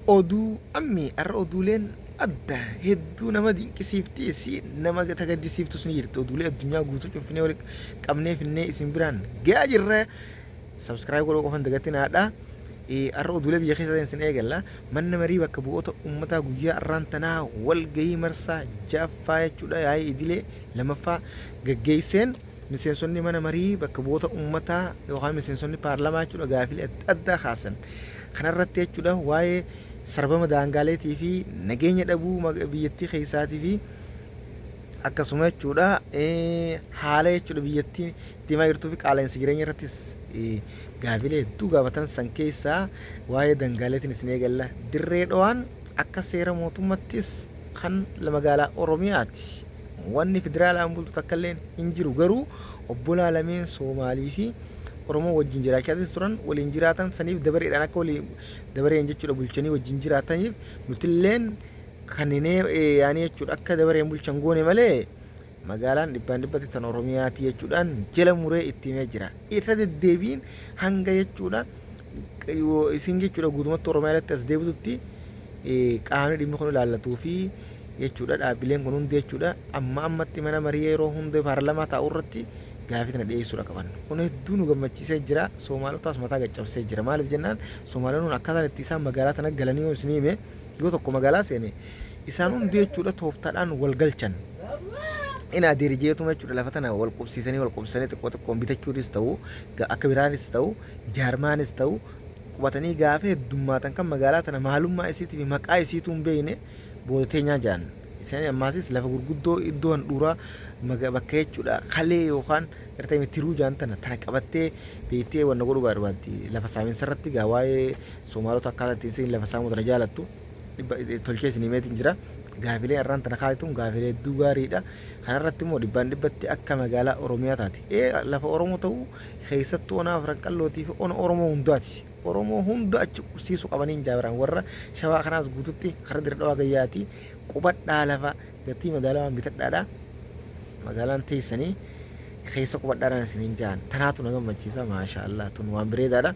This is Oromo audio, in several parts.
oduu ammi arra oduuleen adda hedduu nama dinqisiiftii si nama tagaddisiiftus ni jirti oduulee addunyaa guutuu cufnee wal qabnee finnee isin biraan ga'aa jirra subscribe godhuu qofan dagatiin haadha arra oduulee biyya keessa isin eegalla manna marii bakka bu'oota uummataa guyyaa arraan tanaa wal gahii marsaa jaaffaa jechuudha yaa'ii idilee lamaffaa gaggeesseen miseensonni mana marii bakka bu'oota uummataa yookaan miseensonni paarlamaa jechuudha gaafilee adda kaasan kanarratti jechuudha waa'ee sarbama daangaaleetii fi nageenya dhabuu biyyattii keessaatii fi akkasuma jechuudha haala jechuudha biyyattii deemaa jirtuu fi qaala'insa jireenya irrattis gaafilee hedduu gaafatan san keessaa waa'ee daangaaleetiin isin eegalla dirree dhawaan akka seera mootummaattis kan magaalaa Oromiyaati wanni federaalaan bultu takka illee hin jiru garuu obbo Laalameen Soomaalii fi Oromoo wajjin jiraachatis turan waliin jiraatan saniif dabareedhaan akka waliin dabareen jechuudha bulchanii wajjin jiraataniif nutilleen kanneen yaani jechuudha akka dabareen bulchan goone malee magaalaan dhibbatti tan Oromiyaati jechuudhaan jala muree itti himee jira irra deddeebiin hanga jechuudha isin jechuudha guutumatti Oromiyaatti as deebitutti qaamni dhimmi kun ilaallatuu fi jechuudha dhaabbileen kun hundi jechuudha ammatti mana marii yeroo hunda paarlamaa taa'u irratti gaafii tana dhiyeessuudha qaban kun hedduu nu gammachiisee jira Soomaalotaas mataa gaccabsee jira maaliif jennaan Soomaalonni akkaataan itti isaan magaalaa tana galanii yoo isin hime yoo tokko magaalaa seene isaan hundi jechuudha tooftaadhaan wal galchan ina dirijeetuma jechuudha lafa tana wal qubsiisanii xiqqoo xiqqoon bitachuunis ta'u akka biraanis ta'u jaarmaanis ta'u qubatanii gaafii heddummaatan kan magaalaa tana maalummaa isiitii fi maqaa isiituu hin beekne boodoteenyaa jaan isaan ammaasis lafa gurguddoo iddoo handhuuraa bakka jechuudha kalee yookaan irra tiruu jaan tana qabattee beektee wanna godhuu barbaaddi lafa saamiinsa irratti gaa waa'ee Soomaalota akkaataa isin lafa saamuu tana jaalattu tolchee isin himeetiin jira gaafilee irraan tana kaa'ituun gaafilee hedduu gaariidha kanarratti immoo dhibbatti akka magaalaa Oromiyaa taati lafa Oromoo ta'uu keessattuu onaa afran qallootii fi ona Oromoo hundaati Oromoo hunda achi qubsiisuu qabaniin jaabiran warra shawaa kanaas guututti kara dirra dhawaa gayyaati qubadhaa lafa gatii madaalawaan bitadhaadha magaalaan teessanii keessa qubadhaadhaan isiniin jaan tanaatu na gammachiisa maashaallah tun waan bareedaadha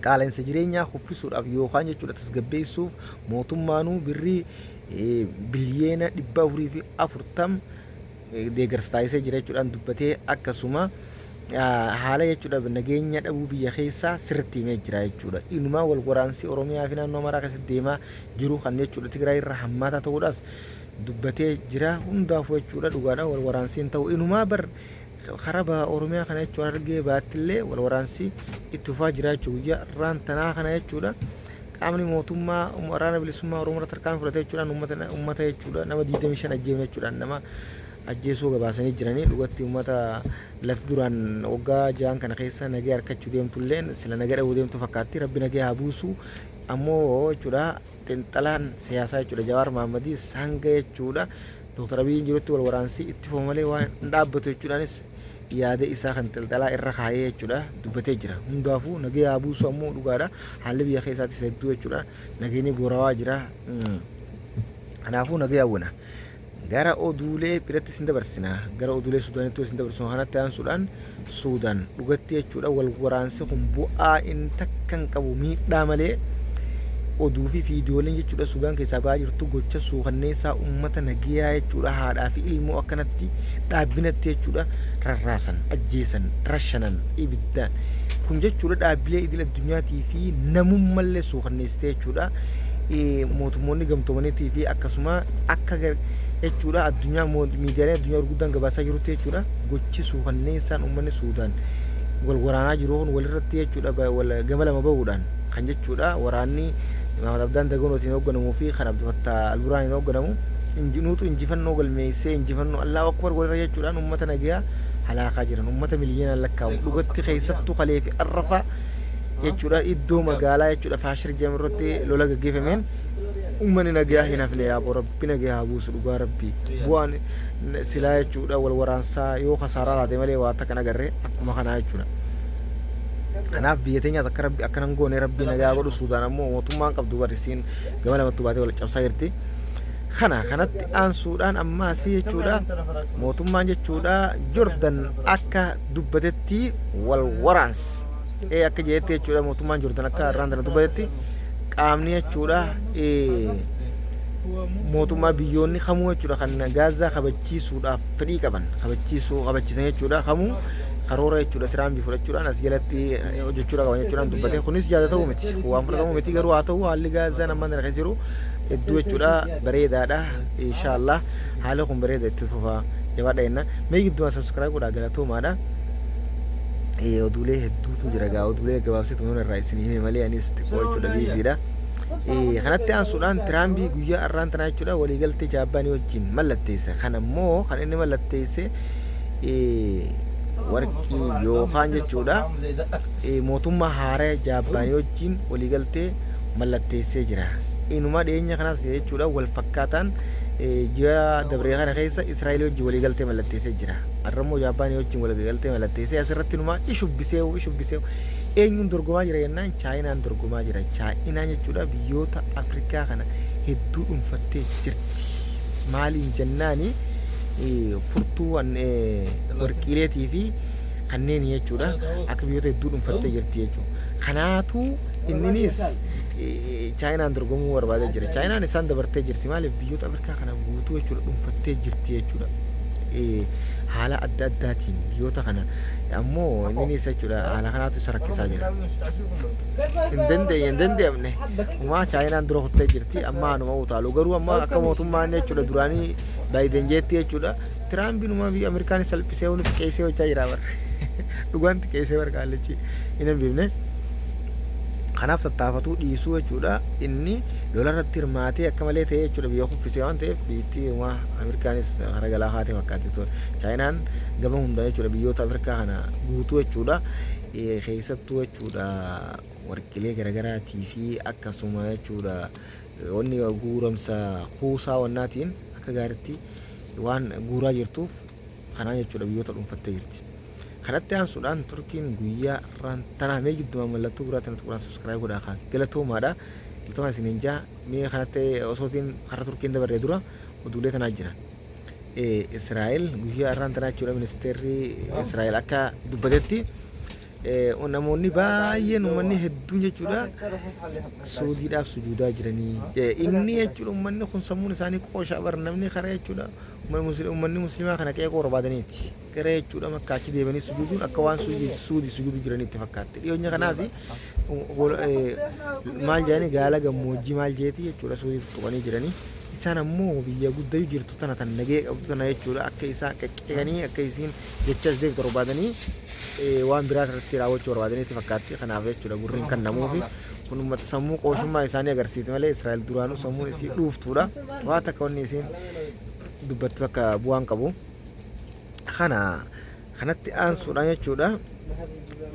qaala'insa jireenyaa kuffisuudhaaf yookaan jechuudha tasgabbeessuuf mootummaanuu birrii biliyeena 440 deeggarsa taasisee jira jechuudhaan dubbatee akkasuma haala jechuudha nageenya dhabuu biyya keessaa sirriitti himee jira jechuudha inumaa wal waraansi Oromiyaa fi naannoo Amaaraa keessatti deemaa jiru kan jechuudha Tigraay irraa hammaataa ta'uudhaas dubbatee jira hundaafuu jechuudha dhugaadhaan wal waraansiin ta'u inumaa bar karaba Oromiyaa kana jechuudha argee baattillee wal waraansi itti fufaa jira jechuudha guyyaa irraan tanaa kana jechuudha qaamni mootummaa waraana bilisummaa Oromoo tarkaan fudhatee jechuudha uummata jechuudha nama 25 ajjeefne jechuudha nama ajjeesuu gabaasanii jiranii dhugatti uummata lafti duraan waggaa jaan kana keessa nagee harkachuu deemtulleen sila nagee dhabuu deemtu fakkaatti rabbi nagee haa buusu ammoo jechuudha xinxalaan siyaasaa jechuudha Jawaar Mahammadii hanga jechuudha Dr. Abiyyiin jirutti wal waraansi itti fufu malee waan dhaabbatu jechuudhaanis yaada isaa kan xinxalaa irra kaayee jechuudha dubbatee jira hundaafuu nagee haa buusu ammoo dhugaadha haalli biyya keessaattis hedduu jechuudha nageenyi boorawaa jira kanaafuu nagee hawwina gara oduulee biratti isin dabarsina gara oduulee Suudaanitti isin dabarsina kanatti aansuudhaan Suudaan dhugatti jechuudha wal waraansi kun bu'aa in takkan qabu miidhaa malee oduu fi viidiyooleen jechuudha Suudaan keessaa ba'aa jirtu gocha suukanneessaa uummata nagiyaa jechuudha haadhaa fi ilmoo akkanatti dhaabbinatti jechuudha rarraasan ajjeesan rashanan ibiddaan kun jechuudha dhaabbilee idil addunyaatii fi namummallee suukanneessitee jechuudha mootummoonni gamtoomaniitii fi akkasuma akka jechuudha addunyaa miidiyaalee addunyaa gurguddaan gabaasaa jirutti jechuudha gochi suukanneessaan uummanni Suudaan wal waraanaa jiru kun walirratti jechuudha gama lama bahuudhaan kan jechuudha waraanni Mahamad Abdaan Dagonootiin hoogganamuu fi kan Abdul Fattah Al-Burhaaniin hoogganamu nuutu injifannoo galmeessee injifannoo Allahu Akbar walirra jechuudhaan uummata nagaa halaakaa jiran uummata miliyoonaan lakkaa'u dhugatti keessattuu kalee fi arrafa jechuudha iddoo magaalaa jechuudha Faashir Jamirratti lola gaggeeffameen uummanni nagaa hin hafne yaa rabbi nagaa haa buusu dhugaa rabbi bu'aan silaa jechuudha wal waraansaa yoo khasaaraa taate malee waa takka nagarree akkuma kanaa jechuudha kanaaf biyya teenyaas akka rabbi akkanan goone rabbi nagaa godhu Suudaan ammoo mootummaan qabdu barisiin gama lamatti baatee wal cabsaa jirti kanatti aansuudhaan ammaas jechuudha mootummaan jechuudha Jordan akka dubbatetti wal waraans akka jeetti jechuudha mootummaan Jordan akka irraan dana dubbatetti qaamni jechuudha mootummaa biyyoonni kamuu jechuudha kan Gaazaa kabachiisuudhaaf fedhii qaban kabachiisan jechuudha kamuu karoora jechuudha Tiraamp fudhachuudhaan as jalatti hojjechuudha qaban jechuudhaan dubbate kunis jaalatamuu miti waan fudhatamu miti garuu haa ta'u haalli Gaazaa nama kana keessa jiru hedduu jechuudha bareedaadha inshallah haala kun bareeda itti fufa jabaadha jenna mee gidduu subscribe godhaa galatoomaadha oduulee hedduutu jira gaa oduulee gabaabsitu mana irraa isin hime malee anis xiqqoo jechuudha biiziidha kanatti aansuudhaan Tiraamp guyyaa har'aan tanaa jechuudha waliigaltee Jaapaanii wajjin mallatteesse kan ammoo kan inni mallatteesse warqii yookaan jechuudha mootummaa haaraa Jaapaanii wajjin waliigaltee mallatteessee jira inuma dhiyeenya kanas jechuudha wal fakkaataan ji'a dabree kana keessa Israa'eel wajjin waliigaltee mallatteessee jira har'ammoo Jaapaanii wajjin waliigaltee mallatteessee asirratti inuma ishubbisee eenyuun dorgomaa jira jennaan Chaayinaan dorgomaa jira Chaayinaan jechuudha biyyoota Afrikaa kana hedduu dhuunfattee jirti maaliin jennaani furtuu warqiileetii fi kanneen jechuudha akka biyyoota hedduu dhuunfattee jirti jechuudha kanaatu inninis Chaayinaan dorgomuu barbaadee jira Chaayinaan isaan dabartee jirti maaliif biyyoota Afrikaa kana guutuu jechuudha dhuunfattee jirti jechuudha haala adda addaatiin biyyoota kana ammoo inninis jechuudha haala kanaatu isa rakkisaa jira hin dandeenye uma Chaayinaan dura kuttee jirti amma anuma utaalu garuu amma akka mootummaan jechuudha duraanii Baayiden jeetti jechuudha Tiraampiin uma biyya Ameerikaan salphisee wani xiqqeessee hojjaa jira bara dhugaan xiqqeessee barqaallechi hin hambifne kanaaf tattaafatuu dhiisuu jechuudha inni lolarratti hirmaatee akka malee ta'ee jechuudha biyya kuffisee waan ta'eef biyyattii uma Ameerikaanis haragalaa haatee fakkaate Chaayinaan gama hundaa jechuudha biyyoota Afrikaa kana guutuu jechuudha keessattuu jechuudha warqilee garaagaraatii fi akkasuma jechuudha wanni guuramsa kuusaa wannaatiin akka gaariitti waan guuraa jirtuuf kanaan jechuudha biyyoota dhuunfattee jirti kanatti aansuudhaan Turkiin guyyaa rantanaa mee gidduma mallattoo biraa tanatti quraan subscribe godhaa galatoomaadha galatooma isiniin jaa mee kanatti osootiin karra Turkiin dabarree dura oduulee tanaa jira Israa'el guyyaa rantanaa jechuudha ministeerri Israa'el akka dubbatetti namoonni baay'een uummanni hedduun jechuudha Suudiidhaaf sujuudaa jiranii inni jechuudha uummanni kun sammuun isaanii qooshaa bar namni karaa jechuudha uummanni musliimaa kana qeeqoo barbaadaniiti gara jechuudha makkaachi deemanii sujuuduun akka waan suudii sujuudu jiranitti fakkaatte dhiyoonya kanaas maal jedhanii gaala gammoojjii maal jeeti jechuudha suudii tuqanii jiranii isaan ammoo biyya guddayu jirtu tana tan nagee qabdu tana jechuudha akka isaan qaqqeeqanii akka isiin jechas deemtu barbaadanii waan biraa irratti raawwachuu barbaadanitti fakkaatti kanaaf jechuudha gurriin kan namuufi kun uummata sammuu qooshummaa isaanii agarsiifte malee Israa'el duraanuu sammuun isii dhuuftuudha waa takka wanni isiin dubbattu akka bu'aan qabu kanatti aansuudhaan jechuudha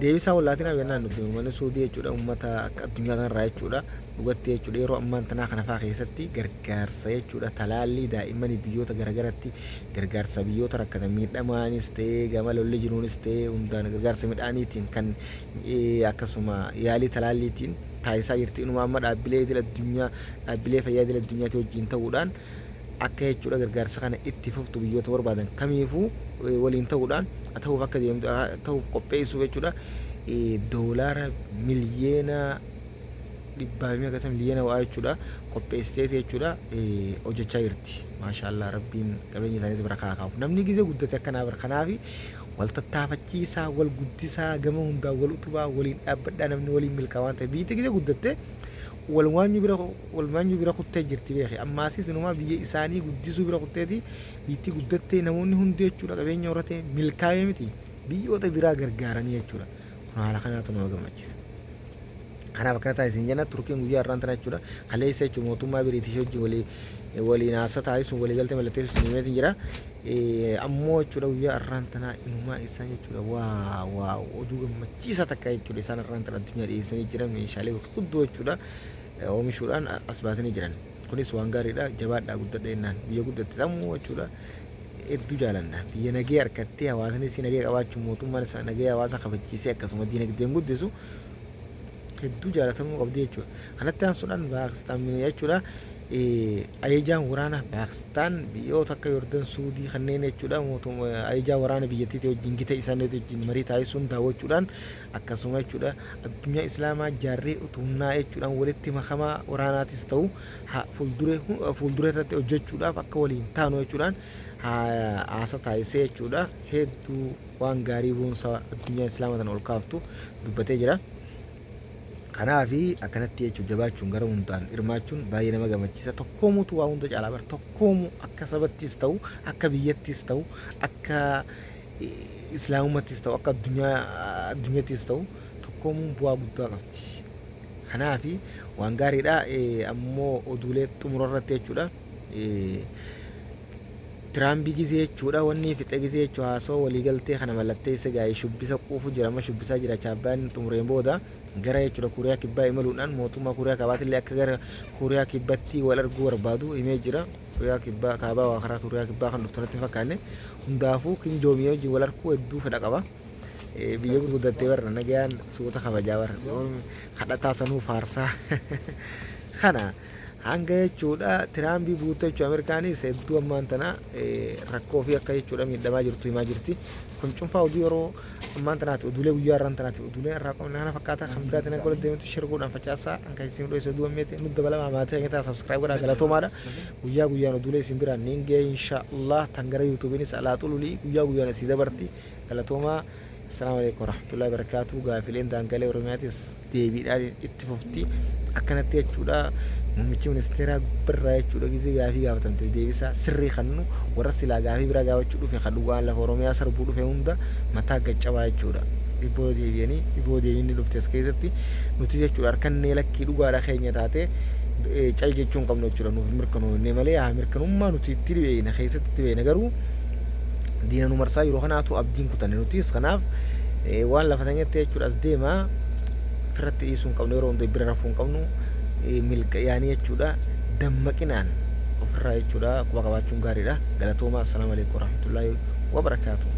deebisaa wallaatiin hawwannaan nuti uummanni Suudii jechuudha uummata akka addunyaa kanarraa jechuudha dhugatti jechuudha yeroo ammaan tanaa kana fa'aa keessatti gargaarsa jechuudha talaallii daa'immanii biyyoota garagaraatti gargaarsa biyyoota rakkatan miidhamaanis ta'ee gama lolli jiruunis ta'ee hundaan gargaarsa midhaaniitiin kan akkasuma yaalii talaalliitiin taasisaa jirti inuma amma dhaabbilee idil addunyaa dhaabbilee fayyaa idil addunyaatti wajjin ta'uudhaan akka jechuudha gargaarsa kana itti fuftu biyyoota barbaadan kamiifuu waliin ta'uudhaan ta'uuf akka deemtu ta'uuf qopheessuuf jechuudha doolaara miliyeena dhibbaamii akkasuma miliyeena waa jechuudha qopheessiteeti jechuudha hojjechaa jirti maashaallah rabbiin qabeenya isaaniis bira kaakaaf namni gizee guddate akkanaa bira kanaafi wal tattaafachiisaa wal guddisaa gama hundaa wal utubaa waliin dhaabbadhaa namni waliin milkaa waan ta'e biyyi gizee guddatte walmaanyu bira kuttee jirti beekee ammaasis inumaa biyya isaanii guddisuu bira kutteeti biitti guddattee namoonni hundi jechuudha qabeenya horate milkaa'ee miti biyyoota biraa gargaaranii jechuudha kun haala kanaatu nama gammachiisa kanaaf akkana taasisan jenna Turkiin guyyaa har'aan tana jechuudha kaleessa jechuudha mootummaa Biriitish wajjin waliin haasa taasisuun waliigaltee mallatteessuun nimeetiin jira ammoo jechuudha guyyaa har'aan tana inumaa isaan jechuudha waa oduu gammachiisa takka jechuudha isaan har'aan tana addunyaa dhiyeessanii jiran meeshaalee guddoo jechuudha oomishuudhaan as baasanii jiran kunis waan gaariidha jabaadhaa guddadha jennaan biyya guddatte ammoo jechuudha hedduu jaalanna biyya nagee harkattee hawaasnis nagee qabaachuun mootummaan isaa nagee hawaasa kabachiisee akkasuma diinagdeen guddisu hedduu jaalatamuu qabdi jechuudha kanatti aansuudhaan Paakistaan jechuudha ajajaan waraana Paakistaan biyyoota akka Yordan Suudii kanneen jechuudha mootummaa ajajaa waraana biyyattii wajjin gita isaanii wajjin marii taasisuun daawwachuudhaan akkasuma jechuudha addunyaa islaamaa jaarree utumnaa jechuudhaan walitti makamaa waraanaatis ta'u fuulduree irratti hojjechuudhaaf akka waliin taanu jechuudhaan haasa taasisee jechuudha hedduu waan gaarii boonsa addunyaa islaamaa tana ol kaaftu dubbatee jira. Kanaafi akkanatti jechuun jabaachuun gara hundaan hirmaachuun baay'ee nama gammachiisa. Tokkoomutu waa hunda caalaa bara tokkoomu akka sabattis ta'u akka biyyattis ta'u akka islaamummaattis ta'u akka addunyaattis ta'u tokkoomuun bu'aa guddaa qabdi. Kanaafi waan gaariidha. Ammoo oduulee xumura irratti jechuudha. Tiraambii gizee jechuudha wanni fixe gizee jechuudha haasoo waliigaltee kana mallatteessa gaa'ee shubbisa quufu jira amma shubbisaa jira chaabbaan xumureen booda gara jechuudha Kooriyaa Kibbaa imaluudhaan mootummaa Kooriyaa Kibbaatiillee akka gara Kooriyaa Kibbaatti wal arguu barbaadu himee jira. Kooriyaa Kibbaa kaabaa waa karaa Kooriyaa Kibbaa kan dhuftanatti fakkaanne hundaafuu Kim Joong Un wajjin wal arguu hedduu fedha qaba. Biyya gurguddattee warra nagayaan suuta kabajaa warra kadhataa sanuu faarsaa kana hanga jechuudha Tiraambii buutee jechuudha Ameerikaanis hedduu ammaan tana rakkoo fi akka jechuudha miidhamaa jirtu himaa jirti. Kun cunfaa oduu yeroo ammaan tanaati oduulee guyyaa irraan tanaati oduulee irraa qomna kana fakkaata kan biraatti na gola deemtu shirguudhaan facaasaa kan isin dho'isee duu ammeeti nu dabalamaa maatii hanga subscribe godhaa galatoomaadha. Guyyaa guyyaan oduulee isin biraan niin ga'e inshaallah tan gara yuutuubiinis alaa xululii guyyaa guyyaan isii dabarti galatoomaa. Assalamu alaikum warahmatullahi wabarakatuh. Gaafileen daangalee Oromiyaatis deebiidhaan itti fufti akkanatti jechuudha. Muummichi ministeeraa birraa jechuudha gizee gaafii gaafatamte deebisaa sirrii kannu warra silaa gaafii biraa gaafachuu dhufe kan dhugaan lafa Oromiyaa sarbuu dhufe hunda mataa gaccabaa jechuudha. Iboo deebiin dhufte as keessatti nuti jechuudha harkannee lakkii dhugaadha keenya taate cal jechuun qabnu jechuudha nuuf mirkanoofne malee haa mirkanummaa nuti itti dhibeeyna keessatti itti beeyna garuu diina nu marsaa yeroo kanaatu abdiin kutanne nutis kanaaf waan lafa tanyaatti jechuudha as deemaa firratti dhiisuu hin qabnu yeroo hunda bira rafuu hin qabnu milkaa'anii jechuudha dammaqinaan ofirraa jechuudha quba qabaachuun gaariidha. Galatoomaa. Assalaamu alaikum warahmatullaahi wabarakaatuh.